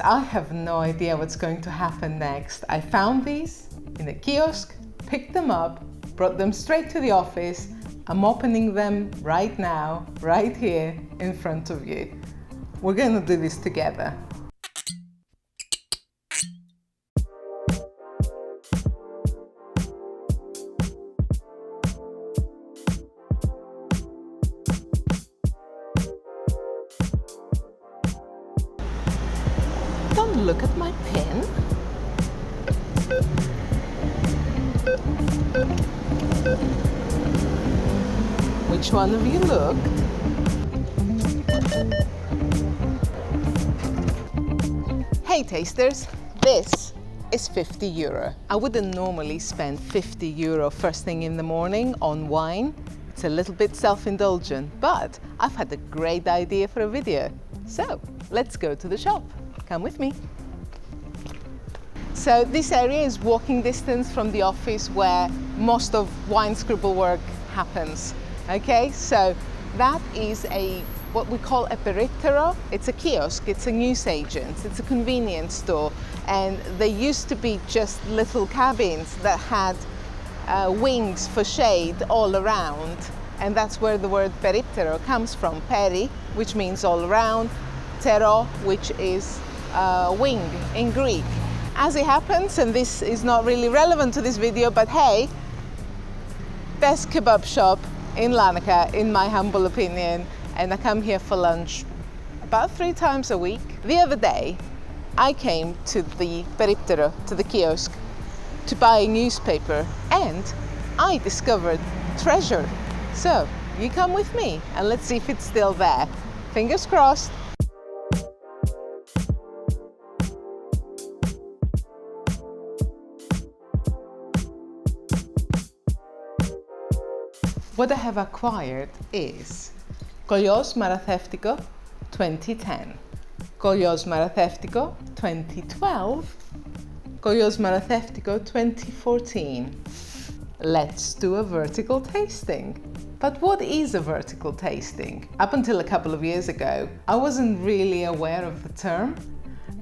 I have no idea what's going to happen next. I found these in a kiosk, picked them up, brought them straight to the office. I'm opening them right now, right here in front of you. We're going to do this together. Don't look at my pen. Which one of you looked? Hey tasters, this is €50. I wouldn't normally spend €50 first thing in the morning on wine. It's a little bit self-indulgent, but I've had a great idea for a video. So let's go to the shop. Come with me. So this area is walking distance from the office where most of WineScribble work happens. Okay, so that is what we call a perittero. It's a kiosk, it's a newsagent, it's a convenience store, and they used to be just little cabins that had wings for shade all around, and that's where the word perittero comes from. Peri, which means all around, tero, which is wing in Greek. As it happens, and this is not really relevant to this video, but hey, best kebab shop in Larnaca, in my humble opinion, and I come here for lunch about 3 times a week. The other day, I came to the perittero, to the kiosk, to buy a newspaper, and I discovered treasure. So, you come with me, and let's see if it's still there. Fingers crossed. What I have acquired is Kolios Maratheftiko 2010, Kolios Maratheftiko 2012, Kolios Maratheftiko 2014. Let's do a vertical tasting. But what is a vertical tasting? Up until a couple of years ago, I wasn't really aware of the term,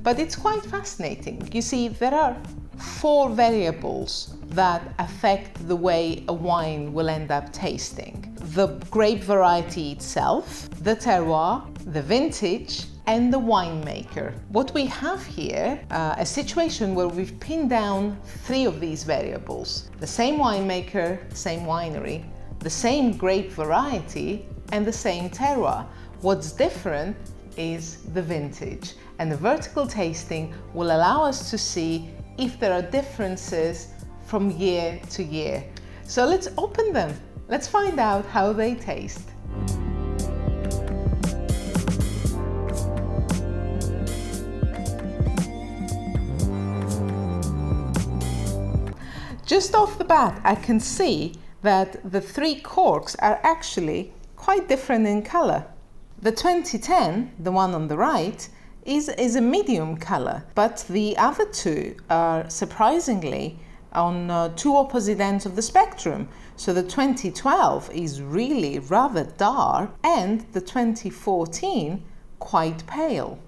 but it's quite fascinating. You see, there are 4 variables that affect the way a wine will end up tasting. The grape variety itself, the terroir, the vintage, and the winemaker. What we have here, a situation where we've pinned down 3 of these variables. The same winemaker, same winery, the same grape variety, and the same terroir. What's different is the vintage. And the vertical tasting will allow us to see if there are differences from year to year. So let's open them. Let's find out how they taste. Just off the bat, I can see that the 3 corks are actually quite different in color. The 2010, the one on the right, is a medium color, but the other 2 are surprisingly on 2 opposite ends of the spectrum. So the 2012 is really rather dark and the 2014 quite pale.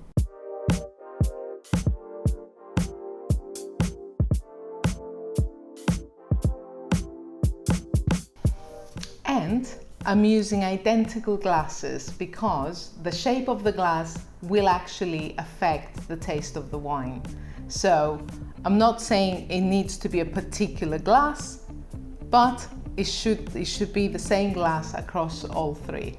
And I'm using identical glasses because the shape of the glass will actually affect the taste of the wine. So I'm not saying it needs to be a particular glass, but it should be the same glass across all 3.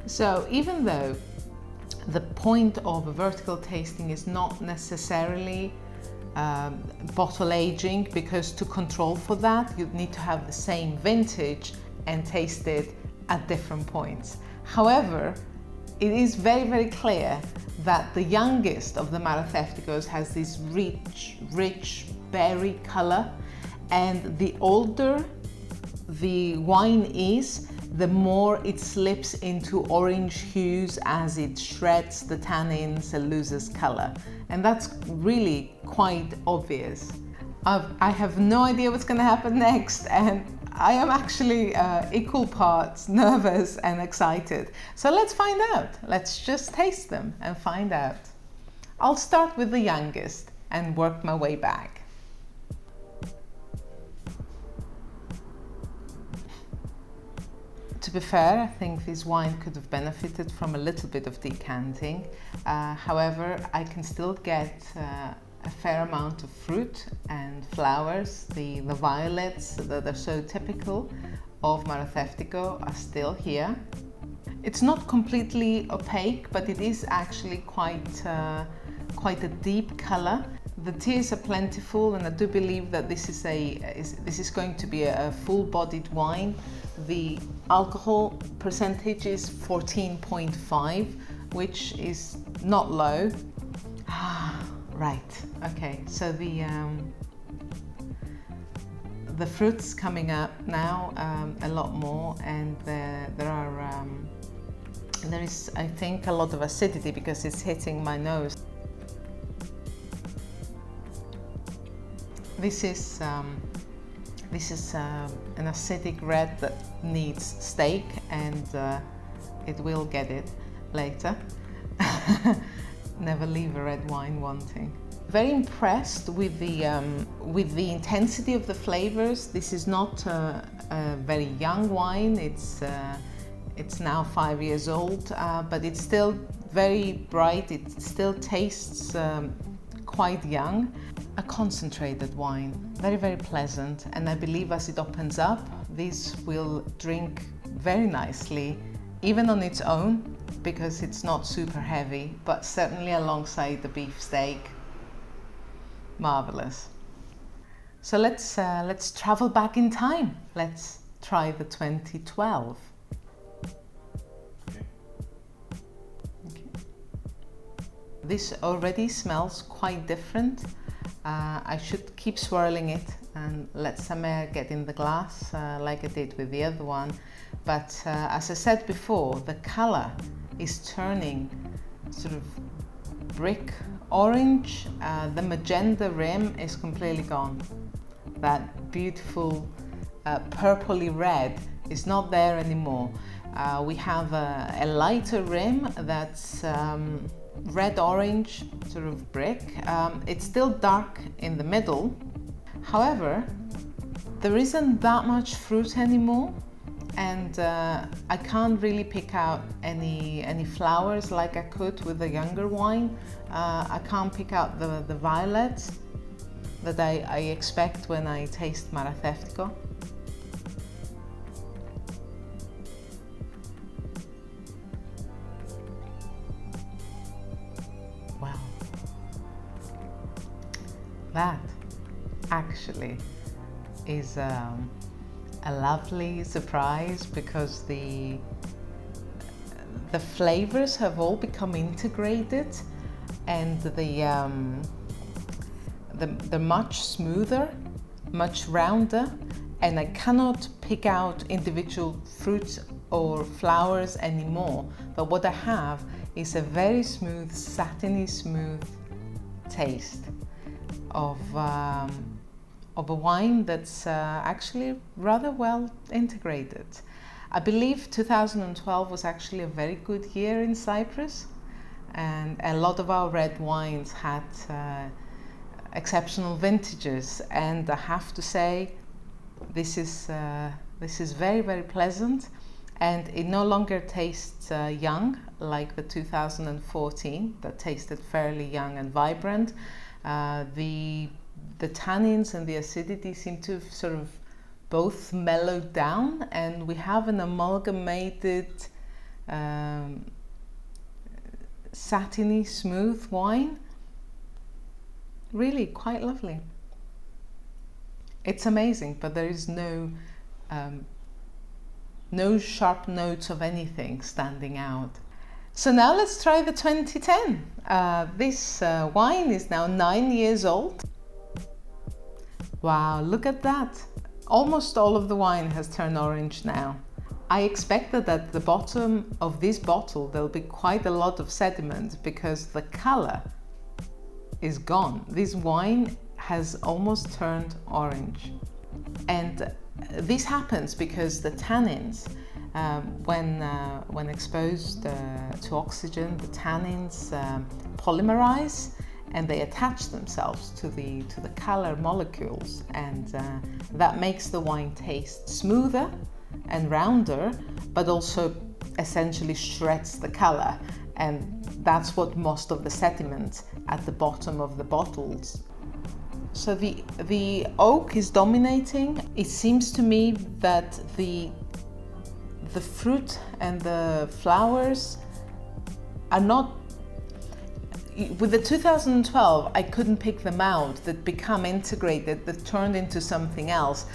So even though the point of a vertical tasting is not necessarily bottle aging, because to control for that you'd need to have the same vintage and taste it at different points. However, it is very, very clear that the youngest of the Maratheftikos has this rich berry color, and the older the wine is, the more it slips into orange hues as it shreds the tannins and loses color. And that's really quite obvious. I have no idea what's going to happen next, and I am actually equal parts nervous and excited. So let's find out. Let's just taste them and find out. I'll start with the youngest and work my way back. To be fair, I think this wine could have benefited from a little bit of decanting. However, I can still get a fair amount of fruit and flowers. The violets that are so typical of Maratheftiko are still here. It's not completely opaque, but it is actually quite a deep color. The tears are plentiful, and I do believe that this is going to be a full-bodied wine. The alcohol percentage is 14.5, which is not low. Right, okay, so the fruit's coming up now a lot more, and there is, I think, a lot of acidity because it's hitting my nose. This is an acidic red that needs steak, and it will get it later. Never leave a red wine wanting. Very impressed with the intensity of the flavors. This is not a very young wine. It's now 5 years old, but it's still very bright. It still tastes quite young. A concentrated wine, very, very pleasant, and I believe as it opens up, this will drink very nicely, even on its own, because it's not super heavy, but certainly alongside the beef steak, marvelous. So let's travel back in time. Let's try the 2012. Okay. This already smells quite different. I should keep swirling it and let some air get in the glass like I did with the other one. But as I said before, the color is turning sort of brick orange. The magenta rim is completely gone. That beautiful purpley red is not there anymore. We have a lighter rim that's red-orange sort of brick. It's still dark in the middle. However, there isn't that much fruit anymore, and I can't really pick out any flowers like I could with the younger wine. I can't pick out the violets that I expect when I taste Maratheftiko. Wow, that actually is a lovely surprise, because the flavors have all become integrated, and they're much smoother, much rounder, and I cannot pick out individual fruits or flowers anymore. But what I have is a very smooth, satiny smooth taste of a wine that's actually rather well integrated. I believe 2012 was actually a very good year in Cyprus, and a lot of our red wines had exceptional vintages, and I have to say this is very, very pleasant, and it no longer tastes young like the 2014 that tasted fairly young and vibrant. The tannins and the acidity seem to have sort of both mellowed down, and we have an amalgamated satiny smooth wine. Really quite lovely. It's amazing, but there is no sharp notes of anything standing out. So now let's try the 2010. This wine is now 9 years old. Wow, look at that. Almost all of the wine has turned orange now. I expected that at the bottom of this bottle there'll be quite a lot of sediment because the color is gone. This wine has almost turned orange. And this happens because the tannins, when exposed to oxygen, the tannins polymerize and they attach themselves to the color molecules, and that makes the wine taste smoother and rounder, but also essentially shreds the color, and that's what most of the sediment at the bottom of the bottles. So the oak is dominating. It seems to me that the fruit and the flowers are not, with the 2012 I couldn't pick them out, that become integrated, that turned into something else.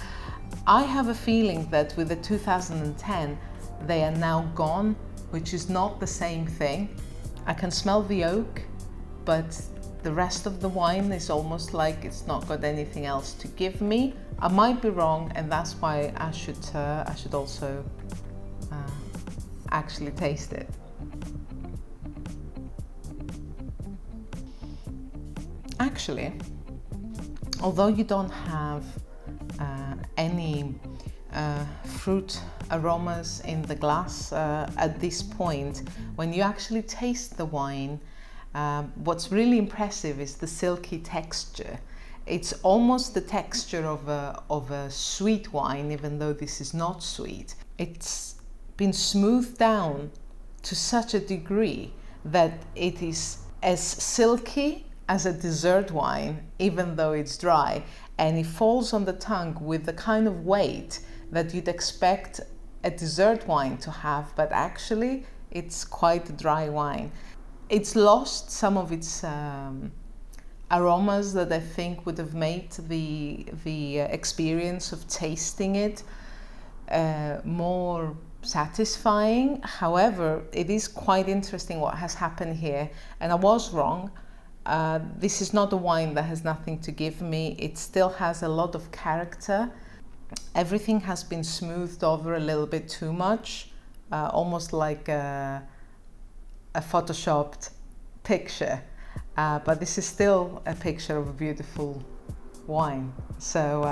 I have a feeling that with the 2010 they are now gone, which is not the same thing. I can smell the oak, but the rest of the wine is almost like it's not got anything else to give me. I might be wrong, and that's why I should also actually taste it. Actually, although you don't have any fruit aromas in the glass at this point, when you actually taste the wine, what's really impressive is the silky texture. It's almost the texture of a sweet wine, even though this is not sweet. It's been smoothed down to such a degree that it is as silky as a dessert wine, even though it's dry, and it falls on the tongue with the kind of weight that you'd expect a dessert wine to have, but actually it's quite a dry wine. It's lost some of its aromas that I think would have made the experience of tasting it more satisfying. However, it is quite interesting what has happened here, and I was wrong. This is not a wine that has nothing to give me. It still has a lot of character. Everything has been smoothed over a little bit too much, almost like a photoshopped picture. But this is still a picture of a beautiful wine. So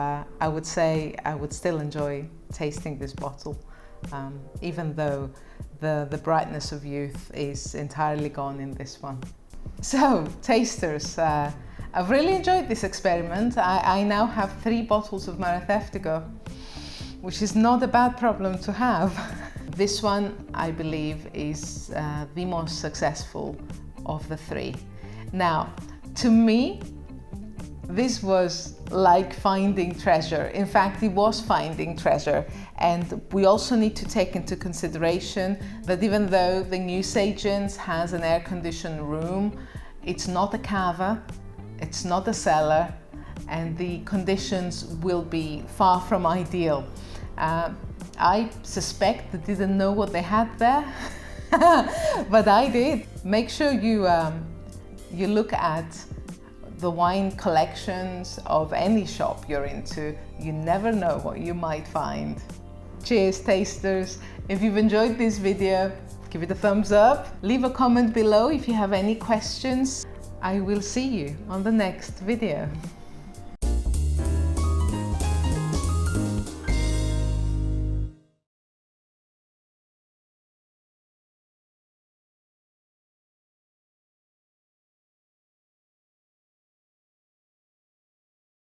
I would say I would still enjoy tasting this bottle, even though the brightness of youth is entirely gone in this one. So, tasters, I've really enjoyed this experiment. I now have 3 bottles of Maratheftiko, which is not a bad problem to have. This one, I believe, is the most successful of the 3. Now, to me, this was like finding treasure. In fact, it was finding treasure. And we also need to take into consideration that even though the newsagents has an air-conditioned room, it's not a cava, it's not a cellar, and the conditions will be far from ideal. I suspect they didn't know what they had there, but I did. Make sure you look at the wine collections of any shop you're into. You never know what you might find. Cheers, tasters. If you've enjoyed this video, give it a thumbs up. Leave a comment below if you have any questions. I will see you on the next video.